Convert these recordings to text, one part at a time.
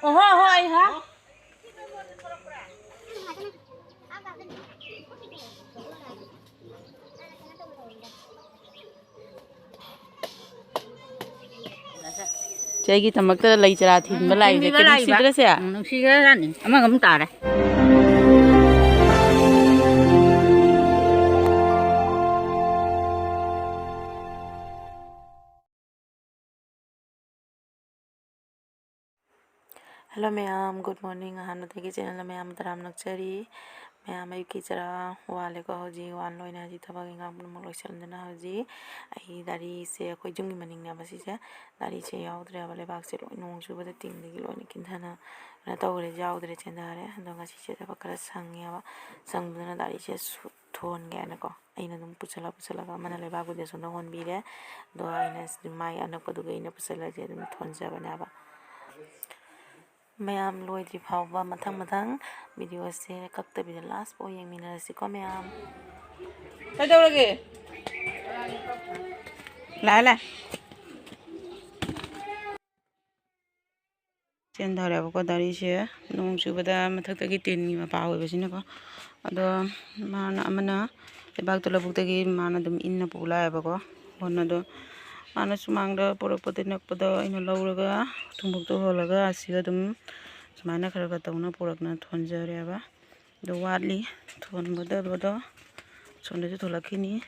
Ồ hôi hả? Chị tầm mặc lấy ra thì mới lại về cái gì đó sẽ. Nó xí cái ra nè, mà không tả đấy. Hello ma'am, good morning. Hanatagi channel ma'am taram nakchari. Ma'am ay kichara wale ko hoji wan loina ji thabag ingam mo loisan dana hoji. Ai dari se koi jungi maning na basi se dari che yaudre abale bak se loi nong chu bada ting de loi kin thana na tawre yaudre chendare ando ngasi che thabag kala sang ya ba sang dana dari che thon ga na ko aina dum puchala ga mana le bagu de so no hon bi re do aina mai anak padu ga ina puchala je dum thon ja bana ba Ma'am loidri phawba mathang video se kaktabida last po yengminarasi ko ma'am. Kadawrage. La. Chen dhare ko dari se nong chubada mathak tin ni mapa oibasina ko ado mana amana lebak to labuk tagi mana dum inna pula ba ko honna do mana sumangda poropote nakpada ina lauraga thumbuk to holaga asiga dum sumana kharaga tawna porakna thonjare ba do watli thon bodo sonde ju tholakhini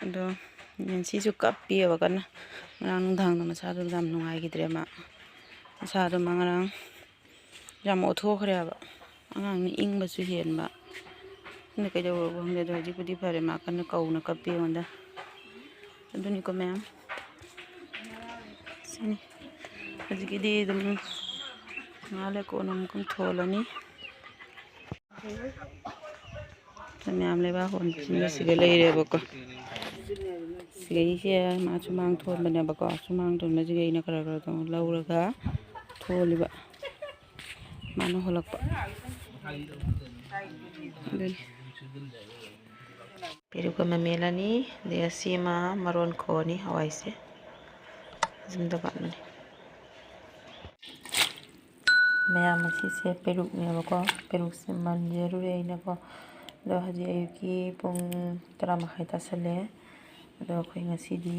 ado yansi ju kapi ba kana nang dang na sa do dam nungai gidre ma sa do mangarang jam otho khre ba angang ni ing ba su hen ba ne kai do bang de ji pudi phare ma kan kau na kapi onda aduni ko ma'am sini ajigidi dum ngale ko nam kum tholani ma'am le ba hon singa siga leire ba ko sigai se ma chumang thon bane ba ko chumang thon ma jigai na kara to lauraga tholiba mano holak pa Piru ko mamelani de asima maron khoni hawai se zimda ba ni Ma'am asi se peruk ne ba ko peruk se manjeru re ina ko do haji ayuki pung 3:30 tasale do khoi ngasidi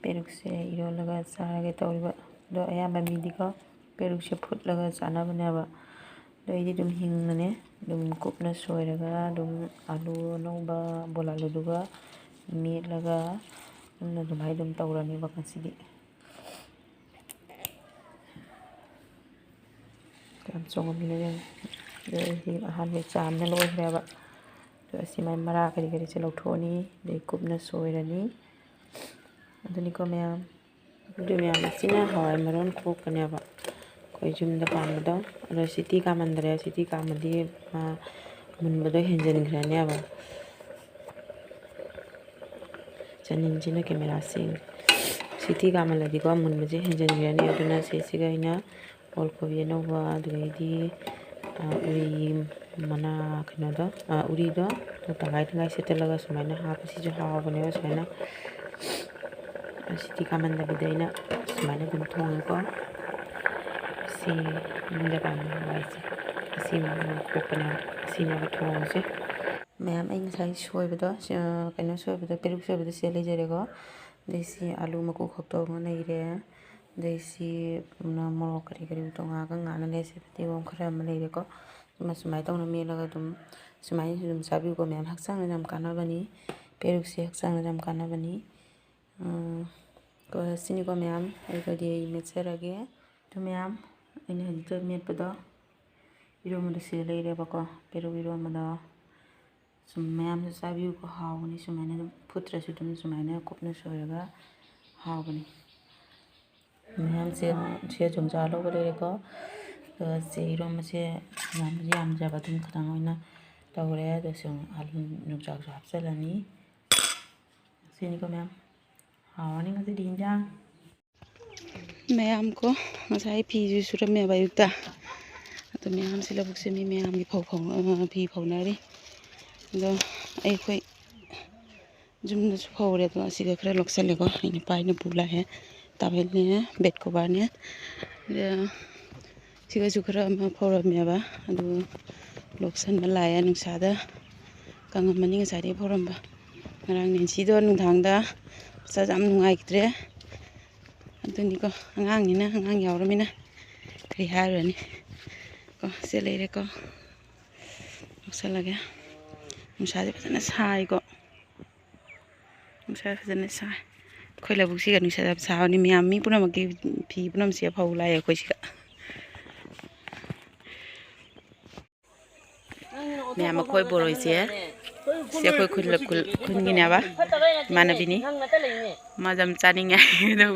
peruk se irolaga sarage tawriba do ayamba midi ko peruk se phutlaga chana bane ba do idi dum hingane dum kupna soiraga dum alu noba bolalu duga metlaga na dum hai dum tawrani ba kansidi kam songo mine de hi ahan cham na loi ba do simai mara kari se lauthoni de kupna soirani aduni ko ma'am du ma'am sina hawai maron khok kane ba koi jumda pamdo ro city ka mandre city ka madi ma munbado henjen grane ba chanin jina camera sing city ka maladi ko munbaje henjen grane aduna se siga ina all ko no ba dugidi uri mana kanoda uri do to tangai setelaga sumaina ha pasi jo ha bane ba sumaina Nashidi kaman na bidaina sumana dum thong ko si nda ban wai si ma ko kana si na thong se ma'am ai ngai soi bado kaino soi bado peruk soi bado se le jare go desi alu maku khokto ngai re desi na moro kari to nga ga ngana le se pati won khara ma le ko ma sumai tong na me la dum sumai dum sabi ko ma'am haksang na jam kana bani peruk se haksang na jam kana bani ko sini ko ma'am ai ko di metsarage to ma'am ina hadi to met pada iro mo se le re ba ko pero iro mo da sum ma'am se sabi ko haw ni sumana putra su dum sumana kopna soraga haw ni ma'am se jom ja lo ko le ko se iro mo se yam ja ba dum khadang oina tawre da sung alu nukjak so hapsalani sini ko ma'am Hawani ngasi dinjang. Ma'am ko ngasai phi ju surame ba yukta. To ma'am sila buk se mi ma'am gi phau phi phau na ri. Do ai khoi jum na su phau re to asiga khra loksale ko ina pai na pula he tabel ne bet ko ba ne sigasu khara ma phauramyaba adu loksan ma laaya nungsada kangamani ngasai phauramaba ngarang nensido nungthangda sa jam nungaiktre aduni ko angang yauramina kari harani ko se leire ko loksalage nungsade phajana sai ko nungsade phajana sai khoi labuk siga nungsada saani miyam mi punamaki phi punam sia phau lai khoi siga miyam khoi boroi se se khoi khun gine ba mana bini majam chaninga do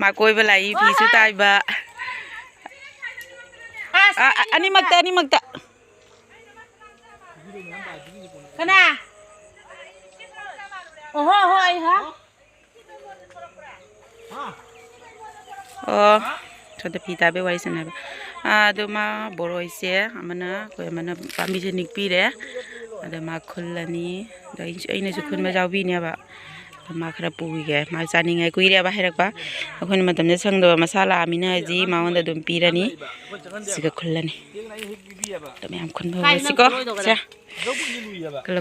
ma koi ba lai phi su tai ba ani makta kana oho ai ha oh choda pita be wai sana ba adu ma boroi se amana koi amana pambi je nikpire ada ma khullani da aina su khun ma jawbi ne ba ma khara puige ma chaningai kuire ba herak ba akhon matam ne sangdo masala amina ji ma onda dum pirani siga khullani da me am khun ba siko cha kala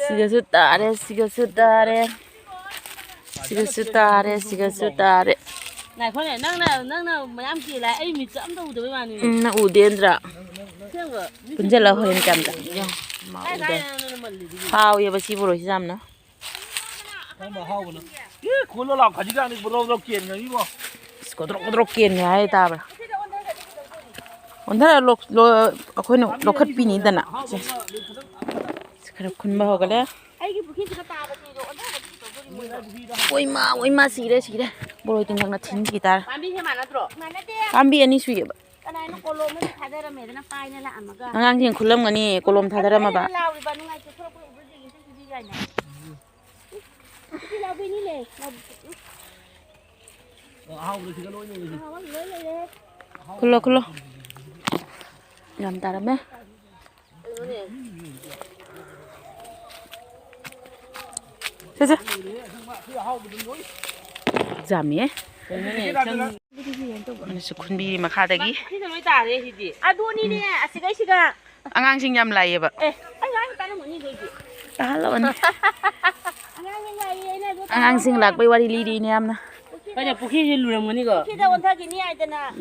siga su tare này khoan này nang nào mà em kỳ lại ấy mình chậm đâu được mà na udendra punjala hoyen kamda ma ude haw ye basi boro si jamna ma haw na ye kholo la khaji ga ni boro kien ngai bo kodrok kien ngai ta ba ondara lok lo akhoi no lokhat pi ni dana khara khun ba hogale ai cái bukit cái ta ba thì rồi oi ma sire boroi ting na thin ki tar pambi he mana tro mana de pambi ani suye ba kanai no kolom me thadara me na pai na la amaga angang jing khulam ngani kolom thadara ma ba lawi ba nungai che thro ko ubri gi gi ga na ki lawi ni le haw le siga loi ni khullo yam tarame Thế giảm nhé. Sukun bi makha dagi. Angang sing yam lai ba. Angang sing lak bai wari li di ni am na. Bây giờ khi đi lùi muốn đi cơ. Khi đâu con thay cái ni ai tên à?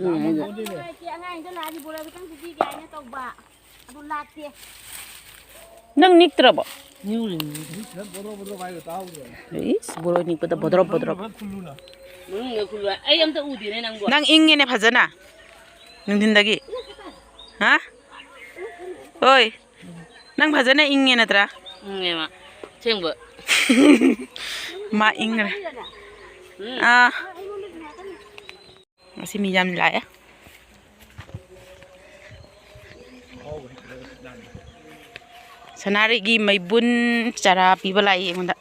Chị anh anh tôi làm gì bữa nay tôi tăng gì cái anh tàu bạ, tôi làm gì? Nang nik trabo. Nhiều rồi. boro vai ta haw Is boro nik pada bodrop. khuluna Khulu. Ai em tao udi này nang bo. Nang ing ne phajana. Nung din dagi. Ha? Oi. Nang phajana ing ne tra. Nghe mà. Cheng bo. Ma ing re. Ah. Masih minjam lah ya. Sanarei gi mai bun cara pi balai ngonda.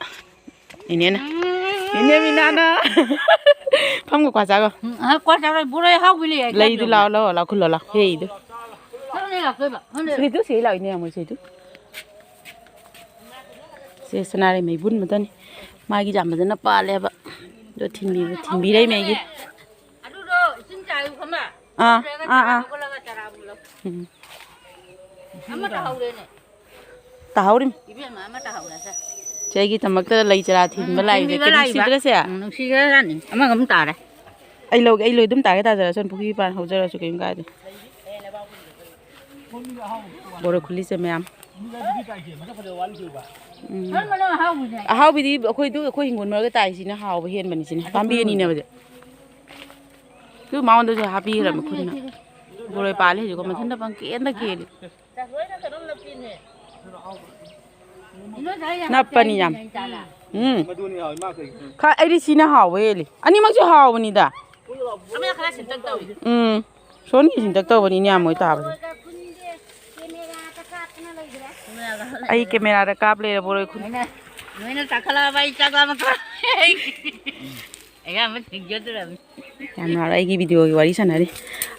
Ini na. Ini minana. Pham ko kwacha ko. Quá sao đây bữa nay hao cái gì? Lai du lao khullo la. Hei du. Sao này là cái bà? Sri tu sei lao ini mo sei tu. Se sanarei mai bun matan. Mai gi jam bajana pa le ba. Do thimbi dai mai gi. Aduh do, xin chào không ạ? À. Ama tahu deh nih. Tahu dim. Ibu ama ama tahu lah sah. Cai gi tamak ta lai chara thin balai je kini sidra se a. Nasi kan ni, ama kamu tahu deh. Ai loi dum ta ga ta jara son pukhi pan ho jara su kim ga de. Boro khuli se myam. Kan mana hau ni? A hau bi di khoi hingon mar ga tai si na hau ba hen bani sin. Pambi ni ne ba de. Cứ mau do happy ra ma khun na. Boro pa le ko ma than da bang ke en da ke li. Napani yam. ma du ni haw ma kai Kha ai di si na hau we li. Ani mak ju hau ni da. Ama yang kena sentak tahu. So ni sin tak to bani ni am moi ta ba. Ai camera da kap le boro khun. Mana tak kalah baik cakap macam. Ayah macam gitu lah. Yamna ai gi video gi wari sana ri.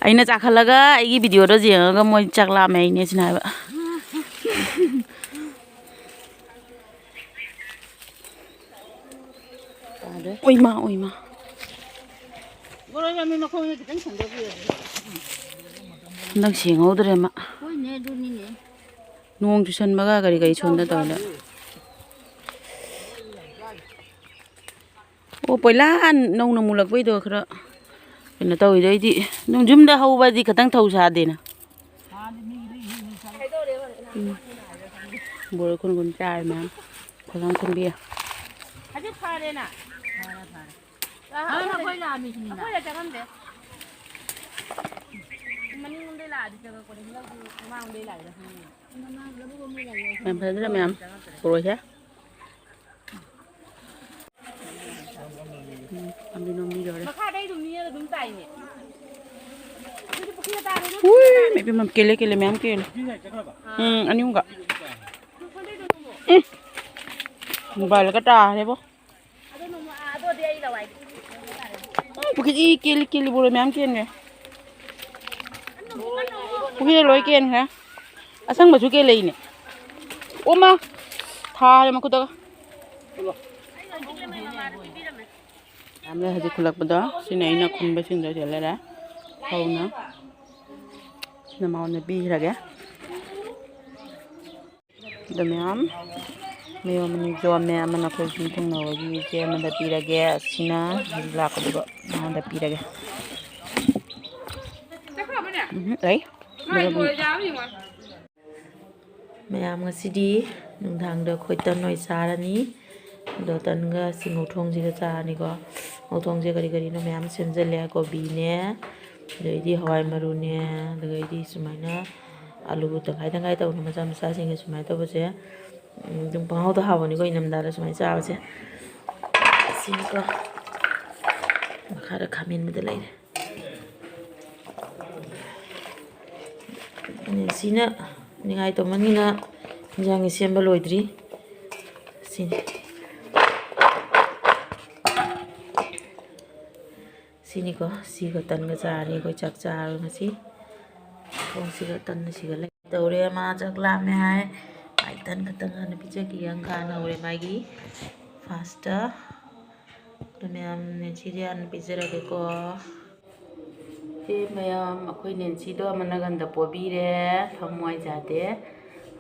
Aina chakhalaga ai gi video ro jenga moi chakla mai ne sina ba. Oi ma. Bữa ꯅꯪ ꯁꯦꯡꯍꯧꯗ꯭ꯔꯦ ꯃꯥ ꯅꯣꯡ ꯆꯨꯁꯟꯕꯒ ꯀꯔꯤ ꯁꯣꯟꯗ ꯇꯧꯔꯦ ꯑꯣ ꯄꯣꯏꯂꯥꯟ ꯅꯧꯅ ꯃꯨꯜꯂꯛꯄꯩꯗꯣ ꯈꯔ ꯀꯩꯅꯣ ꯇꯧꯋꯤꯗꯩꯗꯤ ꯑꯗꯨꯝ ꯌꯨꯝꯗ ꯍꯧꯕꯗꯤ ꯈꯤꯇꯪ ꯊꯧ ꯁꯥꯗꯦꯅ ꯕꯣꯔ ꯈꯨꯟ ꯆꯥꯔ ꯃꯌꯥꯝ ꯐꯖꯅ ꯈꯨꯟꯕꯤꯌꯨ ꯍꯧꯖꯤꯛ ꯐꯔꯦꯅ ꯑꯩꯈꯣꯏ ꯂꯥꯛꯑꯝꯃꯤꯁꯤꯅꯤꯅ ꯑꯩꯈꯣꯏꯗ ꯆꯪꯉꯝꯗꯦ ꯃꯅꯤꯡꯂꯣꯝꯗꯩ ꯂꯥꯛꯑꯗꯤ ꯆꯪꯉꯛꯄꯅꯦ ꯍꯟꯗꯛꯇꯤ ꯃꯃꯥꯡꯂꯣꯝꯗꯩ ꯂꯥꯛꯏꯔ ꯈꯪꯗꯦ ꯃꯌꯥꯝ ꯐꯖꯅ ꯃꯌꯥꯝ ꯄꯨꯔꯣꯏꯁꯦ ꯃꯈꯥꯗꯩ ꯑꯗꯨꯝ ꯃꯤꯅ ꯑꯗꯨꯝ ꯇꯥꯏꯅꯦ ꯃꯌꯥꯝ ꯀꯦꯜꯂꯦ ꯃꯌꯥꯝ ꯀꯦꯜꯂꯦ ꯑꯅꯤ ꯑꯍꯨꯝꯒ ꯃꯣꯕꯥꯏꯜꯒ ꯇꯥꯔꯦꯕꯣ ꯑꯗꯨꯗꯤ ꯑꯩ ꯂꯋꯥꯏꯗꯤ ꯄꯨꯈ꯭ꯔꯤ ꯀꯦꯜꯂꯤ ꯕꯣꯔ ꯃꯌꯥꯝ ꯀꯦꯟꯈ꯭ꯔꯦ ꯄꯨꯈ꯭ꯔꯤꯗ ꯂꯣꯏ ꯀꯦꯟꯈ꯭ꯔꯦ ꯑꯁꯪꯕꯁꯨ ꯀꯦꯜꯂꯛꯏꯅꯦ ꯑꯣꯃ ꯊꯥꯔꯦ ꯃꯈꯨꯠꯇꯒ ꯌꯥꯝꯅ ꯍꯧꯖꯤꯛ ꯈꯨꯜꯂꯛꯄꯗꯣ ꯁꯤꯅ ꯑꯩꯅ ꯈꯨꯟꯕꯁꯤꯡꯗꯣ ꯆꯦꯜꯂꯔꯦ ꯍꯧꯅ ꯁꯤꯅ ꯃꯉꯣꯟꯗ ꯄꯤꯈ꯭ꯔꯒꯦ ꯑꯗꯨ ꯃꯌꯥꯝ ꯃꯌꯣꯝ ꯖꯣꯝꯃꯦ ꯑꯃꯅ ꯑꯩꯈꯣꯏ ꯁꯨꯝ ꯊꯨꯡꯅꯕꯒꯤ ꯏꯆꯦ ꯑꯃꯗ ꯄꯤꯔꯒꯦ ꯑꯁꯤꯅ ꯍꯧꯖꯤꯛ ꯂꯥꯛꯄꯗꯨꯒ ꯃꯉꯣꯟꯗ ꯄꯤꯔꯒꯦ ꯃꯌꯥꯝ ꯉꯁꯤꯗꯤ ꯅꯨꯡꯗꯥꯡꯗ ꯑꯩꯈꯣꯏ ꯇꯟ ꯑꯣꯏ ꯆꯥꯔꯅꯤ ꯑꯗꯣ ꯇꯟꯒ ꯁꯤ ꯉꯧꯊꯣꯡꯁꯤꯒ ꯆꯥꯔꯅꯤꯀꯣ ꯉꯧꯊꯣꯡꯁꯦ ꯀꯔꯤꯅꯣ ꯃꯌꯥꯝ ꯁꯦꯝꯖꯤꯜꯂꯦ ꯀꯣꯕꯤꯅꯦ ꯑꯗꯩꯗꯤ ꯍꯋꯥꯏ ꯃꯔꯨꯅꯦ ꯑꯗꯩꯗꯤ ꯁꯨꯃꯥꯏꯅ ꯑꯂꯨ ꯇꯪꯈꯥꯏ ꯇꯧꯕ ꯃꯆꯥ ꯃꯆꯥꯁꯤꯡꯁꯦ ꯁꯨꯃꯥꯏꯅ ꯇꯧꯕꯁꯦ ꯑꯗꯨꯝ ꯄꯪꯍꯥꯎꯗ ꯍꯥꯎꯕꯅꯤꯀꯣ ꯏꯪꯊꯝꯊꯥꯗ ꯁꯨꯃꯥꯏꯅ ꯆꯥꯕꯁꯦ ꯑꯁꯤꯅꯤꯀꯣ ꯃꯈꯥꯗ ꯈꯥꯃꯦꯟꯕꯗ ꯂꯩꯔꯦ ꯁꯤꯅ ꯅꯤꯡꯉꯥꯏ ꯇꯧꯃꯟꯒꯤꯅ ꯏꯟꯖꯥꯡꯒꯤ ꯁꯦꯝꯕ ꯂꯣꯏꯗ꯭ꯔꯤ ꯁꯤꯅꯤ ꯁꯤꯅꯤꯀꯣ ꯁꯤꯒ ꯇꯟꯒ ꯆꯥꯔꯅꯤ ꯑꯩꯈꯣই ꯆꯥꯛ ꯆꯥꯔꯣꯏ ꯉꯁꯤ ꯊꯣꯡꯁꯤꯒ ꯇꯟꯅ ꯁꯤꯒ ꯂꯩ ꯇꯧꯔꯦ ꯃꯥ ꯆꯥꯛ ꯂꯥꯝꯃꯦ ꯍꯥꯏ ꯃꯥꯏ ꯇꯟ ꯈꯛꯇꯪ ꯍꯥꯟꯅ ꯄꯤꯖꯈꯤꯒꯦ ꯈꯥꯟꯅ ꯍꯧꯔꯦ ꯃꯥꯒꯤ ꯐꯥꯁꯇ ꯑꯗꯨ ꯃꯌꯥꯝ ꯅꯦꯟꯁꯤꯗꯤ ꯍꯥꯟꯅ ꯄꯤꯖꯔꯒꯦꯀꯣ ꯃꯌꯥꯝ ꯑꯩꯈꯣꯏ ꯅꯦꯟꯁꯤꯗꯣ ꯃꯅꯒꯟꯗ ꯄꯣꯕꯤꯔꯦ ꯊꯝꯃꯣꯏ ꯌꯥꯗꯦ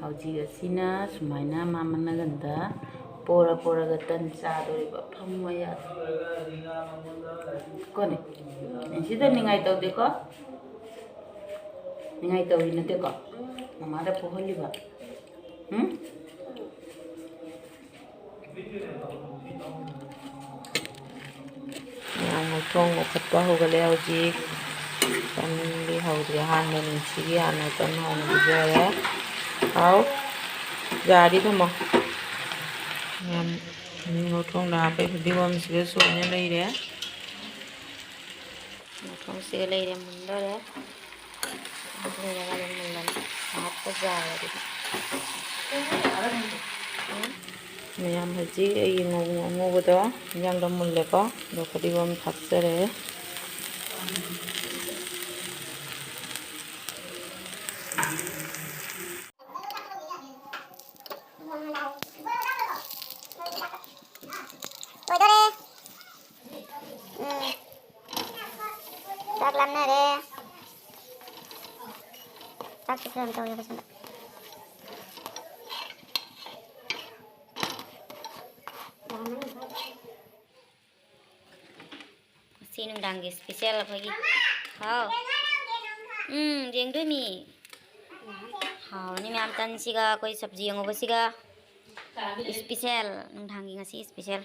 ꯍꯧꯖꯤꯛ ꯑꯁꯤꯅ ꯁꯨꯃꯥꯏꯅ ꯃꯥ ꯃꯅꯒꯟꯗ ꯄꯣꯔꯒ ꯇꯟ ꯆꯥꯗꯣꯔꯤꯕ ꯐꯝꯃꯣ ꯌꯥꯗꯦ ꯀꯣꯅꯦ ꯅꯦꯟꯁꯤꯗ ꯅꯤꯡꯉꯥꯏ ꯇꯧꯗꯦꯀꯣ ningai tꯧꯔꯤ ꯅꯠꯇꯦꯀꯣ ꯃꯃꯥꯗ ꯄꯣꯍꯜꯂꯤꯕ ꯃꯌꯥꯝ ꯉꯧꯊꯣꯡ ꯉꯧꯈꯠꯄ ꯍꯧꯒꯠꯂꯦ ꯍꯧꯖꯤꯛ ꯇꯟꯗꯤ ꯍꯧꯗ꯭ꯔꯤ ꯑꯍꯥꯟꯕ ꯅꯨꯡꯁꯤꯒꯤ ꯍꯥꯟꯅ ꯇꯟ ꯍꯧꯅ ꯄꯤꯖꯔꯦ ꯍꯥꯎ ꯌꯥꯔꯤ ꯊꯝꯃꯣ ꯃꯌꯥꯝ ꯉꯧꯊꯣꯡꯗ ꯍꯥꯞꯄꯩ ꯐꯗꯤꯒꯣꯝꯁꯤꯒ ꯁꯣꯏꯅ ꯂꯩꯔꯦ ꯉꯧꯊꯣꯡꯁꯤꯒ ꯂꯩꯔꯦ ꯃꯨꯟꯗꯣꯔꯦ ꯑꯗꯨꯝ ꯃꯨꯜꯂꯅꯤ ꯍꯥꯞꯄ ꯌꯥꯔꯦ ꯃꯌꯥꯝ ꯍꯧꯖꯤꯛ ꯑꯩꯒꯤꯉꯧꯕꯗꯣ ꯏꯟꯖꯥꯡꯗꯣ ꯃꯨꯜꯂꯦꯀꯣ ꯑꯗꯣ ꯐꯗꯤꯒꯣꯝ ꯊꯥꯛꯆꯔꯦ Chak lam na re. Chak kisam tau ya kisam. Sinung dangi spesial apa lagi? Hao. Jeng doi mi. Hao ni ma'am tan siga koi sabji yang apa siga? Spesial nung dangi ngasi spesial.